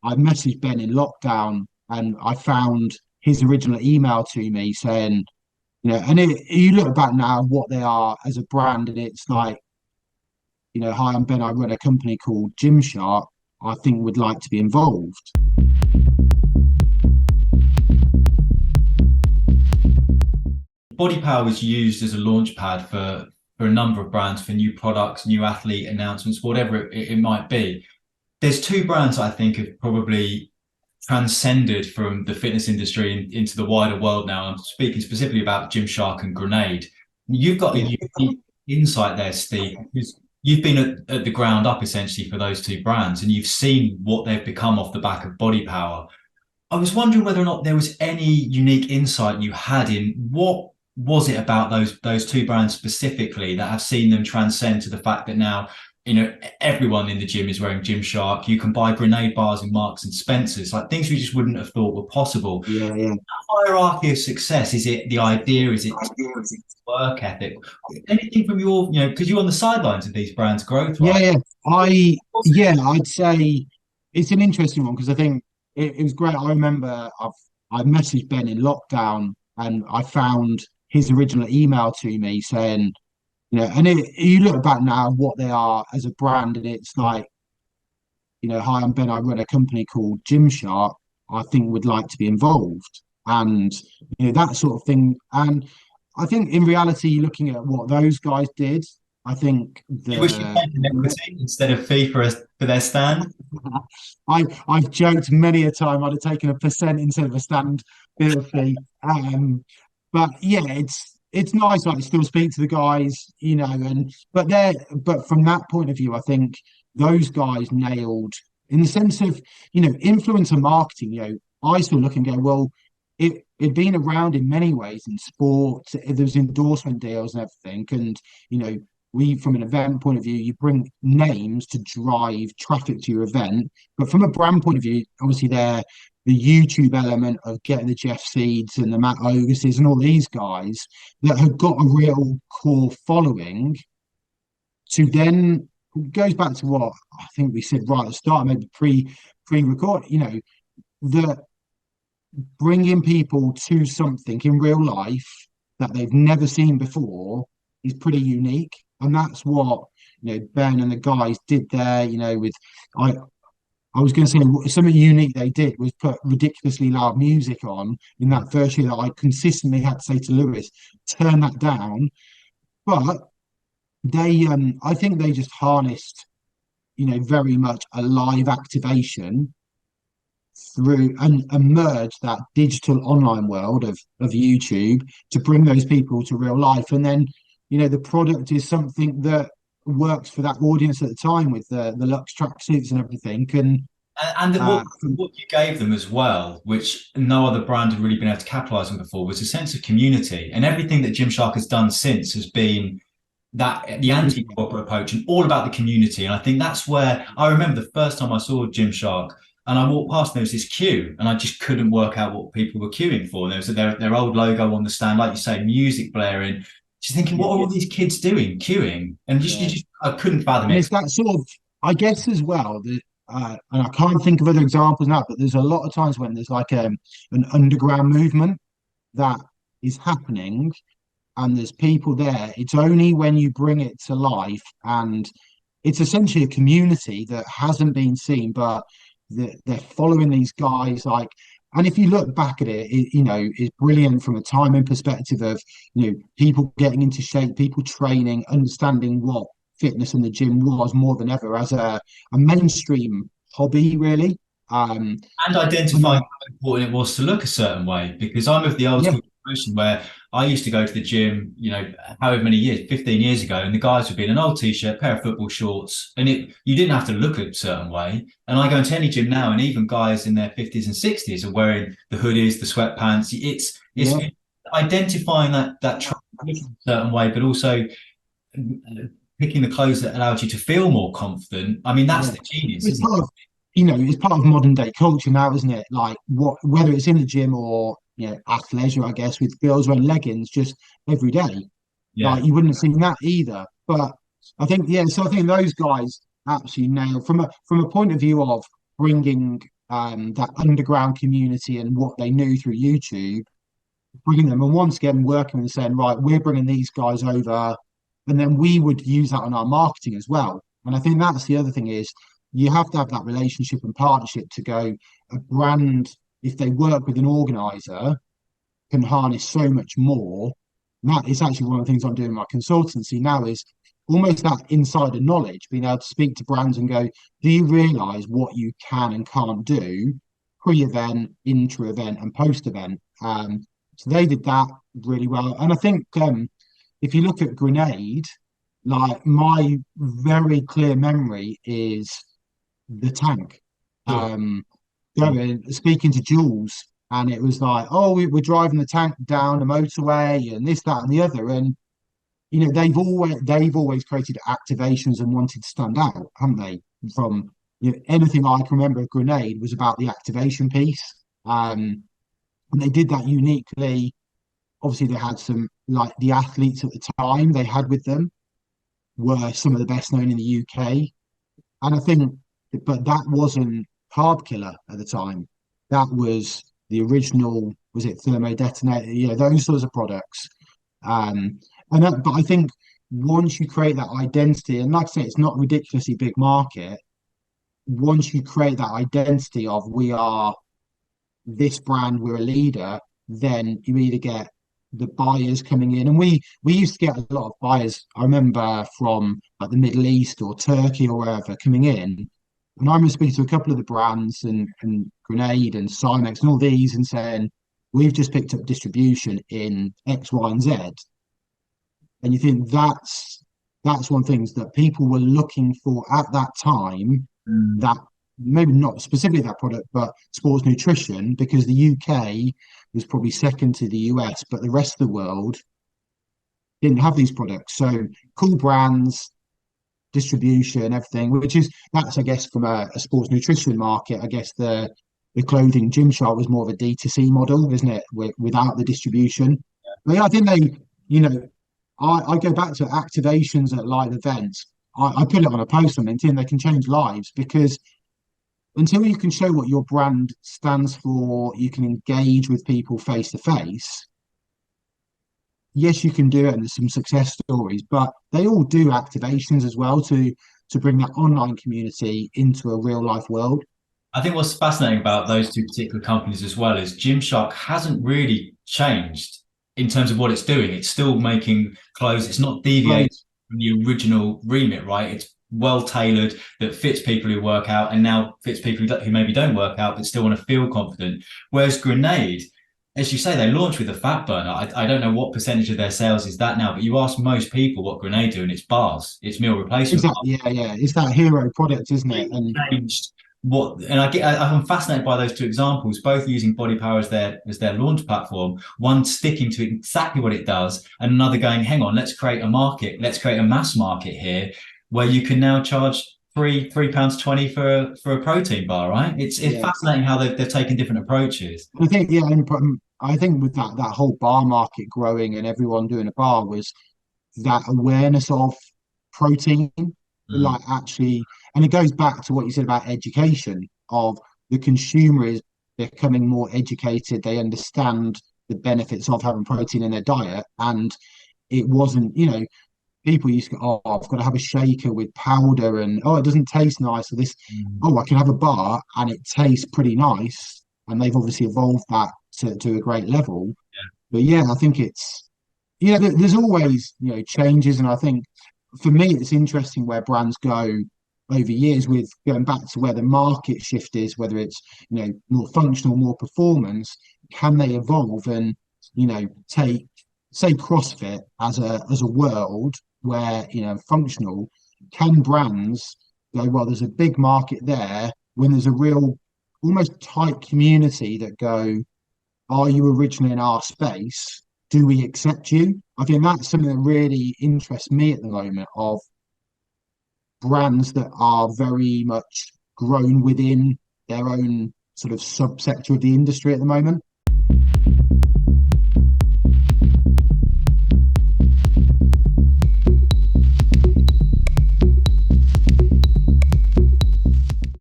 I messaged Ben in lockdown and I found his original email to me saying, and you look back now what they are as a brand, and it's like, hi, I'm Ben. I run a company called Gymshark. I think would like to be involved. Body Power was used as a launch pad for a number of brands for new products, new athlete announcements, whatever it might be. There's two brands I think have probably transcended from the fitness industry into the wider world now. I'm speaking specifically about Gymshark and Grenade. You've got a Yeah. unique insight there, Steve, because you've been at the ground up essentially for those two brands and you've seen what they've become off the back of Body Power. I was wondering whether or not there was any unique insight you had in what was it about those two brands specifically that have seen them transcend to the fact that now, everyone in the gym is wearing Gymshark. You can buy grenade bars in Marks and Spencers, like things we just wouldn't have thought were possible. Yeah, yeah. Hierarchy of success, is it the idea? Is it work ethic? Anything from because you're on the sidelines of these brands' growth, Yeah, right? yeah. I'd say it's an interesting one because I think it was great. I remember I messaged Ben in lockdown and I found his original email to me saying, you look back now what they are as a brand, and it's like, hi, I'm Ben. I run a company called Gymshark. I think would like to be involved, and that sort of thing. And I think in reality, looking at what those guys did, I think You wish you'd taken equity instead of fee for their stand. I've joked many a time I'd have taken a percent instead of a stand bill fee. But yeah, it's nice. Like, to still speak to the guys, and but from that point of view, I think those guys nailed in the sense of influencer marketing. I still look and go, well, it'd been around in many ways in sports. There's endorsement deals and everything, and you know we, from an event point of view, you bring names to drive traffic to your event. But from a brand point of view, obviously they're the YouTube element of getting the Jeff Seeds and the Matt Oguses and all these guys that have got a real core following to then goes back to what I think we said right at the start, maybe pre-record, that bringing people to something in real life that they've never seen before is pretty unique. And that's what, Ben and the guys did there, with I I was going to say something unique they did was put ridiculously loud music on in that first year that I consistently had to say to Lewis, turn that down. But I think they just harnessed, very much a live activation through and merge that digital online world of YouTube to bring those people to real life. And then, the product is something that works for that audience at the time with the Lux tracksuits and everything. And Uh, what you gave them as well, which no other brand had really been able to capitalize on before, was a sense of community. And everything that Gymshark has done since has been that the anti-corporate approach and all about the community. And I think that's where I remember the first time I saw Gymshark and I walked past and there was this queue and I just couldn't work out what people were queuing for. There was their old logo on the stand, like you say, music blaring. Just thinking, what are all these kids doing, queuing? And yeah. I couldn't fathom And it. it's that sort of, I guess, as well, that, and I can't think of other examples now, but there's a lot of times when there's like an underground movement that is happening and there's people there. It's only when you bring it to life and it's essentially a community that hasn't been seen, but they're following these guys like. And if you look back at it, it's brilliant from a timing perspective of, people getting into shape, people training, understanding what fitness in the gym was more than ever as a mainstream hobby, really. And And identifying then, how important it was to look a certain way because I'm of the old yeah, school generation where I used to go to the gym, however many years, 15 years ago, and the guys would be in an old t-shirt, pair of football shorts, and you didn't have to look a certain way. And I go into any gym now, and even guys in their 50s and 60s are wearing the hoodies, the sweatpants. It's yeah, identifying that looking a certain way, but also picking the clothes that allowed you to feel more confident. I mean, that's yeah. the genius, It's isn't part of, it's part of modern day culture now, isn't it? Like whether it's in the gym or athleisure, I guess, with girls wearing leggings just every day. it? Like you wouldn't have seen that either. But I think, yeah, so I think those guys absolutely nailed from a point of view of bringing that underground community and what they knew through YouTube, bringing them and once again working and saying, right, we're bringing these guys over, and then we would use that on our marketing as well. And I think that's the other thing is you have to have that relationship and partnership to go a brand, if they work with an organizer, can harness so much more. And that is actually one of the things I'm doing in my consultancy now is almost that insider knowledge, being able to speak to brands and go, do you realize what you can and can't do pre-event, intra-event, and post-event? So they did that really well. And I think if you look at Grenade, like my very clear memory is the tank. Sure. Going speaking to Jules, and it was like, oh, we're driving the tank down the motorway, and this, that, and the other. And you know, they've always created activations and wanted to stand out, haven't they? From anything I can remember, Grenade was about the activation piece. And they did that uniquely. Obviously, they had some like the athletes at the time they had with them were some of the best known in the UK. And I think, but that wasn't Carb Killer at the time. That was the original, was it Thermo Detonator? You know, those sorts of products. But I think once you create that identity, and like I say, it's not a ridiculously big market. Once you create that identity of we are this brand, we're a leader, then you either get the buyers coming in, and we used to get a lot of buyers. I remember from like the Middle East or Turkey or wherever coming in, and I remember speaking to a couple of the brands and Grenade and Cymex and all these, and saying we've just picked up distribution in X, Y, and Z, and you think that's one of the things that people were looking for at that time, Mm. that maybe not specifically that product, but sports nutrition, because the UK was probably second to the US, but the rest of the world didn't have these products. So cool brands, distribution, everything, which is that's I guess from a sports nutrition market, I guess the clothing Gymshark was more of a D2C model, isn't it? Without the distribution. But yeah, I think they, you know, I go back to activations at live events. I put it on a post on LinkedIn, they can change lives because until you can show what your brand stands for, you can engage with people face to face. Yes, you can do it, and there's some success stories, but they all do activations as well to bring that online community into a real life world. I think what's fascinating about those two particular companies as well is Gymshark hasn't really changed in terms of what it's doing. It's still making clothes. It's not deviating Right. from the original remit, right? It's well tailored that fits people who work out and now fits people who maybe don't work out but still want to feel confident. Whereas Grenade, as you say, they launched with a fat burner. I don't know what percentage of their sales is that now, but you ask most people what Grenade do, and it's bars, it's meal replacement bars. Exactly. Yeah, yeah. It's that hero product, isn't it? And Changed what, and I'm fascinated by those two examples, both using Body Power as their launch platform, one sticking to exactly what it does, and another going, hang on, let's create a market, let's create a mass market here where you can now charge £3.20 for a protein bar, right? It's yeah, fascinating how they've taken different approaches. I think yeah, and I think with that whole bar market growing and everyone doing a bar was that awareness of protein, Mm. like actually, and it goes back to what you said about education of the consumer is becoming more educated. They understand the benefits of having protein in their diet, and it wasn't, people used to go, oh, I've got to have a shaker with powder, and oh, it doesn't taste nice. So this, Mm. oh, I can have a bar and it tastes pretty nice, and they've obviously evolved that to a great level. But yeah, I think it's there's always changes, and I think for me it's interesting where brands go over years with going back to where the market shift is, whether it's more functional, more performance. Can they evolve and take say CrossFit as a world where functional? Can brands go, well, there's a big market there when there's a real almost tight community that go, are you originally in our space? Do we accept you? I think that's something that really interests me at the moment of brands that are very much grown within their own sort of subsector of the industry at the moment.